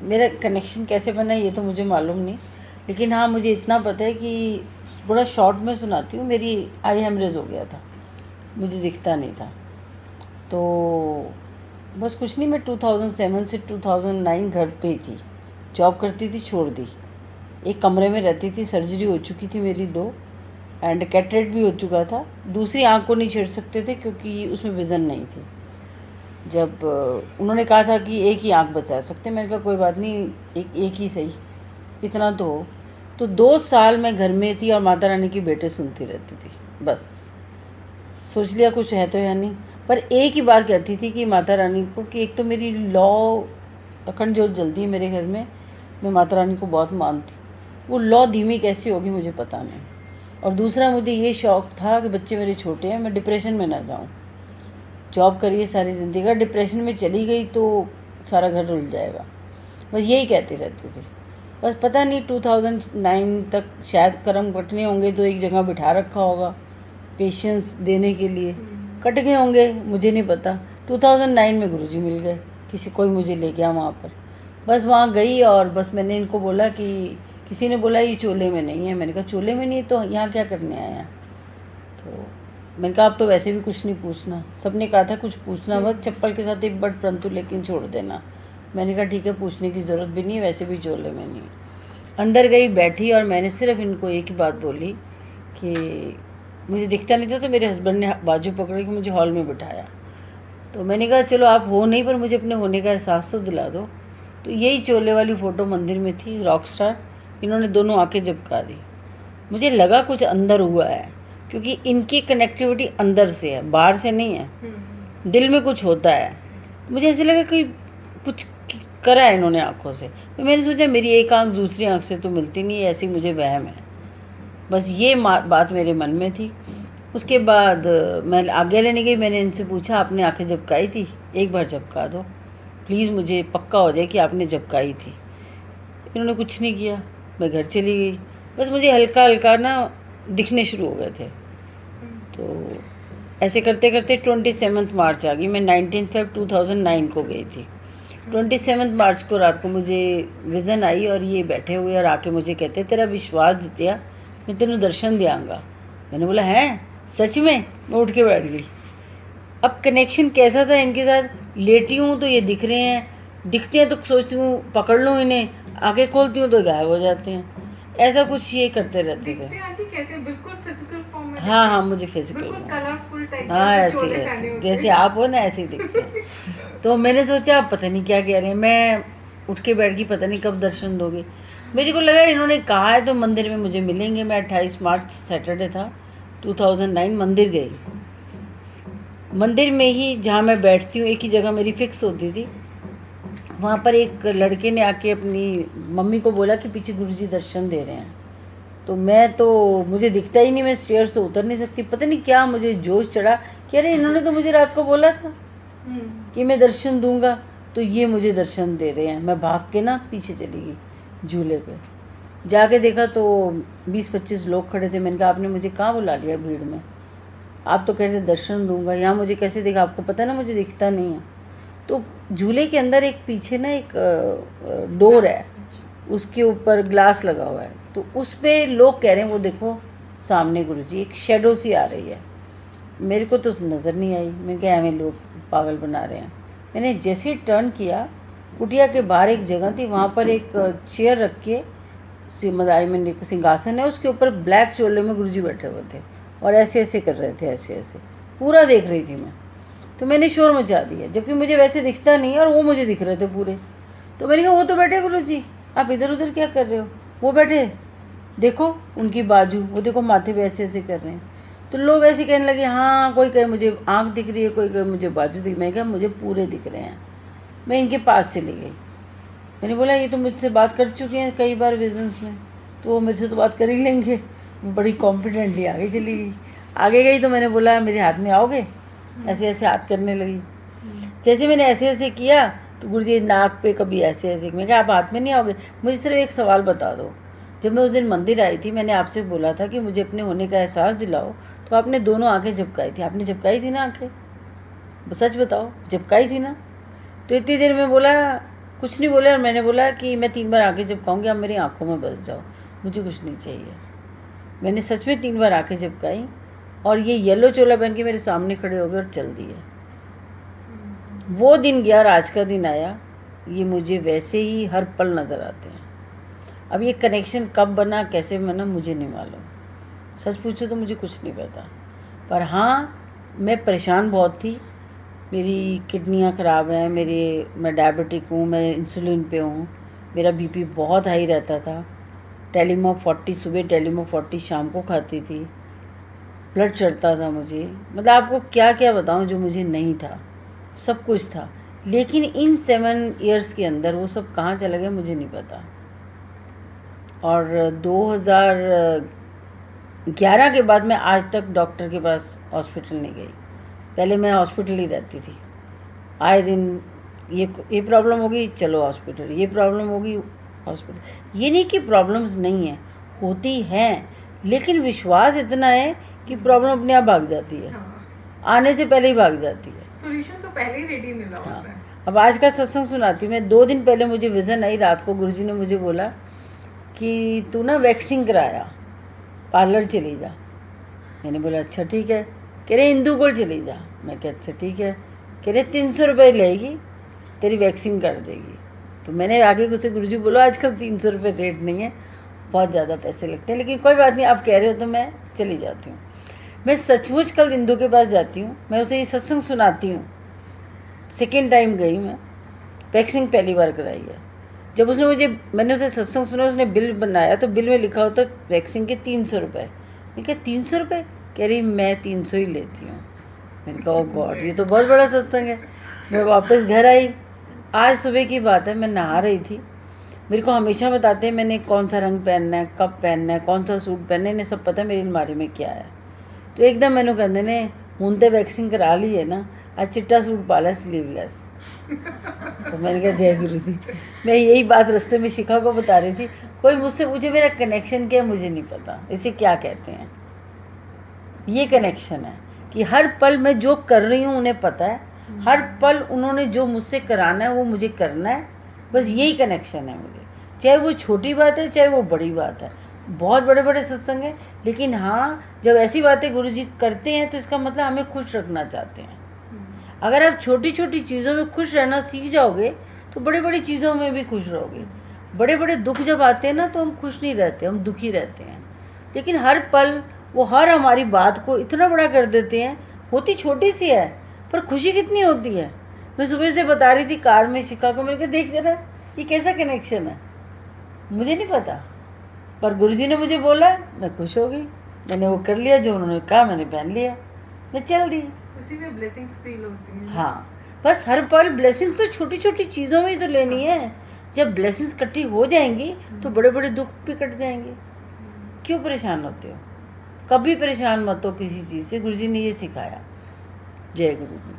मेरा कनेक्शन कैसे बना ये तो मुझे मालूम नहीं, लेकिन हाँ मुझे इतना पता है कि बड़ा शॉर्ट में सुनाती हूँ। मेरी आई हेमरेज हो गया था, मुझे दिखता नहीं था। तो बस कुछ नहीं, मैं 2007 से 2009 घर पे ही थी। जॉब करती थी, छोड़ दी। एक कमरे में रहती थी, सर्जरी हो चुकी थी मेरी 2, एंड कैटरेक्ट भी हो चुका था। दूसरी आँख को नहीं छेड़ सकते थे क्योंकि उसमें विज़न नहीं थी। जब उन्होंने कहा था कि एक ही आँख बचा सकते, मैंने कहा कोई बात नहीं, एक ही सही, इतना तो हो। तो 2 साल मैं घर में थी और माता रानी की भेंटें सुनती रहती थी। बस सोच लिया कुछ है तो या नहीं। पर एक ही बात कहती थी कि माता रानी को कि एक तो मेरी लौ अखंड जोत जलती है मेरे घर में, मैं माता रानी को बहुत मानती हूँ। वो लौ धीमी कैसी होगी मुझे पता नहीं। और दूसरा मुझे ये शौक़ था कि बच्चे मेरे छोटे हैं, मैं डिप्रेशन में ना जाऊँ। जॉब करिए सारी ज़िंदगी, अगर डिप्रेशन में चली गई तो सारा घर रुल जाएगा। बस यही कहती रहती थी। बस पता नहीं 2009 तक शायद कर्म कटने होंगे तो एक जगह बिठा रखा होगा पेशेंस देने के लिए, कट गए होंगे, मुझे नहीं पता। 2009 में गुरुजी मिल गए, कोई मुझे ले गया वहाँ पर। बस वहाँ गई और बस मैंने इनको बोला कि किसी ने बोला ये चोले में नहीं है। मैंने कहा चोले में नहीं तो यहाँ क्या करने आया? तो मैंने कहा अब तो वैसे भी कुछ नहीं पूछना, सबने कहा था कुछ पूछना मत, चप्पल के साथ एक बट परंतु लेकिन छोड़ देना। मैंने कहा ठीक है, पूछने की ज़रूरत भी नहीं है, वैसे भी चोले में नहीं। अंदर गई, बैठी और मैंने सिर्फ इनको एक ही बात बोली कि मुझे दिखता नहीं था। तो मेरे हस्बैंड ने बाजू पकड़ के मुझे हॉल में बिठाया। तो मैंने कहा चलो आप हो नहीं पर मुझे अपने होने का एहसास तो दिला दो। तो यही चोले वाली फ़ोटो मंदिर में थी, रॉक स्टार। इन्होंने दोनों आंखें झपका दी। मुझे लगा कुछ अंदर हुआ है, क्योंकि इनकी कनेक्टिविटी अंदर से है, बाहर से नहीं है। दिल में कुछ होता है। मुझे ऐसे लगा कि कुछ करा है इन्होंने आँखों से। तो मैंने सोचा मेरी एक आँख दूसरी आँख से तो मिलती नहीं है, ऐसी मुझे वहम है। बस ये बात मेरे मन में थी। उसके बाद मैं आगे लेने गई, मैंने इनसे पूछा आपने आंखें झपकाई थी? एक बार झपका दो प्लीज़, मुझे पक्का हो जाए कि आपने झपकाई थी। इन्होंने कुछ नहीं किया, मैं घर चली गई। बस मुझे हल्का हल्का ना दिखने शुरू हो गए थे। तो ऐसे करते करते 27 मार्च आ गई। मैं 19 Feb 2009 को गई थी। 27 मार्च को रात को मुझे विज़न आई और ये बैठे हुए और आके मुझे कहते तेरा विश्वास दित्या मैं तेन दर्शन दियांगा। मैंने बोला हैं सच में? मैं उठ के बैठ गई। अब कनेक्शन कैसा था इनके साथ, लेटी हूँ तो ये दिख रहे हैं, दिखते हैं तो सोचती हूँ पकड़ लूँ इन्हें, आंखें खोलती हूँ तो गायब हो जाते हैं। ऐसा कुछ ये करते रहते थे। आंटी कैसे? बिल्कुल फिजिकल फॉर्म में? हाँ हाँ मुझे फिजिकल बिल्कुल कलरफुल टाइप, हाँ जैसे चोले ऐसे पहने होते जैसे आप हो ना ऐसे ही दिखते हैं। तो मैंने सोचा पता नहीं क्या कह रहे हैं। मैं उठ के बैठ गई, पता नहीं कब दर्शन दोगे। मेरे को लगा इन्होंने कहा है तो मंदिर में मुझे मिलेंगे। मैं 28 मार्च सैटरडे था 2009 मंदिर गई। मंदिर में ही जहाँ मैं बैठती हूँ एक ही जगह मेरी फिक्स होती थी। वहाँ पर एक लड़के ने आके अपनी मम्मी को बोला कि पीछे गुरुजी दर्शन दे रहे हैं। तो मुझे दिखता ही नहीं, मैं स्टेयर्स से उतर नहीं सकती। पता नहीं क्या मुझे जोश चढ़ा कि अरे इन्होंने तो मुझे रात को बोला था कि मैं दर्शन दूंगा, तो ये मुझे दर्शन दे रहे हैं। मैं भाग के ना पीछे चली गई झूले पे। जाके देखा तो 20-25 लोग खड़े थे। मैंने कहा आपने मुझे कहाँ बुला लिया भीड़ में? आप तो कह रहे दर्शन दूंगा, यहाँ मुझे कैसे देखा? आपको पता है ना मुझे दिखता नहीं है। तो झूले के अंदर एक पीछे ना एक डोर है, उसके ऊपर ग्लास लगा हुआ है। तो उस पर लोग कह रहे हैं वो देखो सामने गुरुजी, एक शेडो सी आ रही है। मेरे को तो नज़र नहीं आई। मैं क्या हमें लोग पागल बना रहे हैं। मैंने जैसे ही टर्न किया, कुटिया के बाहर एक जगह थी, वहाँ पर एक चेयर रख के मदाई में सिंहासन है, उसके ऊपर ब्लैक चोले में गुरुजी बैठे हुए थे और ऐसे ऐसे कर रहे थे, ऐसे ऐसे पूरा देख रही थी मैं। तो मैंने शोर मचा दिया, जबकि मुझे वैसे दिखता नहीं है और वो मुझे दिख रहे थे पूरे। तो मैंने कहा वो तो बैठे गुरुजी, आप इधर उधर क्या कर रहे हो? वो बैठे, देखो उनकी बाजू, वो देखो माथे पे ऐसे ऐसे कर रहे हैं। तो लोग ऐसे कहने लगे हाँ, कोई कहे मुझे आँख दिख रही है, कोई कहे मुझे बाजू दिख। मैं कहा मुझे पूरे दिख रहे हैं। मैं इनके पास चली गई। मैंने बोला ये तो मुझसे बात कर चुके हैं कई बार विजन्स में, तो वो मेरे से तो बात कर ही लेंगे। बड़ी कॉन्फिडेंटली आगे चली गई। आगे गई तो मैंने बोला मेरे हाथ में आओगे? ऐसे ऐसे हाथ करने लगी। जैसे मैंने ऐसे ऐसे किया तो गुरुजी नाक पे कभी ऐसे ऐसे। मैं कहा आप हाथ में नहीं आओगे, मुझे सिर्फ एक सवाल बता दो। जब मैं उस दिन मंदिर आई थी मैंने आपसे बोला था कि मुझे अपने होने का एहसास दिलाओ, तो आपने दोनों आंखें झपकाई थी। आपने झपकाई थी ना आंखें? सच बताओ, झपकाई थी ना? तो इतनी देर में बोला कुछ नहीं बोले और मैंने बोला कि मैं 3 बार आंखें झपकाऊंगी, आप मेरी आंखों में बस जाओ, मुझे कुछ नहीं चाहिए। मैंने सच में 3 बार आंखें झपकाई और ये येलो चोला पहन के मेरे सामने खड़े हो गए और चल दिए। वो दिन गया और आज का दिन आया, ये मुझे वैसे ही हर पल नज़र आते हैं। अब ये कनेक्शन कब बना, कैसे बना, मुझे नहीं मालूम। सच पूछो तो मुझे कुछ नहीं पता। पर हाँ, मैं परेशान बहुत थी। मेरी किडनियाँ ख़राब हैं, मैं डायबिटिक हूँ, मैं इंसुलिन पे हूँ, मेरा बीपी बहुत हाई रहता था। टेलीमॉप 40 सुबह, टेलीमॉप 40 शाम को खाती थी। ब्लड चढ़ता था मुझे, मतलब आपको क्या क्या बताऊँ जो मुझे नहीं था, सब कुछ था। लेकिन इन 7 ईयर्स के अंदर वो सब कहाँ चले गए मुझे नहीं पता। और 2011 के बाद मैं आज तक डॉक्टर के पास हॉस्पिटल नहीं गई। पहले मैं हॉस्पिटल ही रहती थी, आए दिन ये प्रॉब्लम होगी चलो हॉस्पिटल, ये प्रॉब्लम होगी हॉस्पिटल। ये नहीं कि प्रॉब्लम्स नहीं हैं, होती हैं, लेकिन विश्वास इतना है कि प्रॉब्लम अपने आप भाग जाती है, आने से पहले ही भाग जाती है। सॉल्यूशन तो पहले ही रेडी मिला होता है। अब आज का सत्संग सुनाती हूँ मैं। 2 दिन पहले मुझे विज़न आई, रात को गुरुजी ने मुझे बोला कि तू ना वैक्सिंग कराया, पार्लर चली जा। मैंने बोला अच्छा ठीक है। कह रहे इंदू को चली जा। मैं कहा अच्छा ठीक है। कह रहे 300 रुपये लेगी, तेरी वैक्सिंग कर देगी। तो मैंने आगे उसे गुरुजी बोला आजकल 300 रुपये रेट नहीं है, बहुत ज़्यादा पैसे लगते हैं, लेकिन कोई बात नहीं, आप कह रहे हो तो मैं चली जाती हूँ। मैं सचमुच कल इंदू के पास जाती हूँ, मैं उसे ये सत्संग सुनाती हूँ। 2nd टाइम गई मैं, वैक्सिंग पहली बार कराई है। जब मैंने उसे सत्संग सुना, उसने बिल बनाया तो बिल में लिखा होता वैक्सिंग के 300 रुपये। मैं क्या 300 रुपये? कह रही मैं 300 ही लेती हूँ। मैंने कहा ओ गॉड, ये तो बहुत बड़ा सत्संग है। मैं वापस घर आई, आज सुबह की बात है, मैं नहा रही थी। मेरे को हमेशा बताते हैं मैंने कौन सा रंग पहनना है, कब पहनना है, कौन सा सूट पहनना है, इन्हें सब पता है मेरी अलमारी में क्या है। तो एकदम मैंने कहते ने हूँ तो वैक्सिंग करा ली है ना, आज चिट्टा सूट पाला स्लीवलेस। तो मैंने कहा जय गुरु जी। मैं यही बात रास्ते में शिखा को बता रही थी। कोई मुझसे पूछे मेरा कनेक्शन क्या है, मुझे नहीं पता, इसे क्या कहते हैं। ये कनेक्शन है कि हर पल मैं जो कर रही हूँ उन्हें पता है, हर पल उन्होंने जो मुझसे कराना है वो मुझे करना है। बस यही कनेक्शन है मुझे, चाहे वो छोटी बात है चाहे वो बड़ी बात है। बहुत बड़े बड़े सत्संग हैं, लेकिन हाँ जब ऐसी बातें गुरुजी करते हैं तो इसका मतलब हमें खुश रखना चाहते हैं। अगर आप छोटी छोटी चीज़ों में खुश रहना सीख जाओगे तो बड़ी बड़ी चीज़ों में भी खुश रहोगे। बड़े बड़े दुख जब आते हैं ना तो हम खुश नहीं रहते, हम दुखी रहते हैं। लेकिन हर पल वो हर हमारी बात को इतना बड़ा कर देते हैं, होती छोटी सी है पर खुशी कितनी होती है। मैं सुबह से बता रही थी कार में शिखा को, मेरे को देख जरा ये कैसा कनेक्शन है, मुझे नहीं पता, पर गुरुजी ने मुझे बोला, मैं खुश हो गई। मैंने वो कर लिया जो उन्होंने कहा, मैंने पहन लिया, मैं चल दी। उसी में ब्लेसिंग्स फील होती हैं। हाँ, बस हर पल ब्लेसिंग्स तो छोटी छोटी चीज़ों में ही तो लेनी है। जब ब्लेसिंग्स इकट्ठी हो जाएंगी तो बड़े बड़े दुख भी कट जाएंगे। क्यों परेशान होते हो? कभी परेशान मत हो किसी चीज़ से, गुरुजी ने ये सिखाया। जय गुरु जी।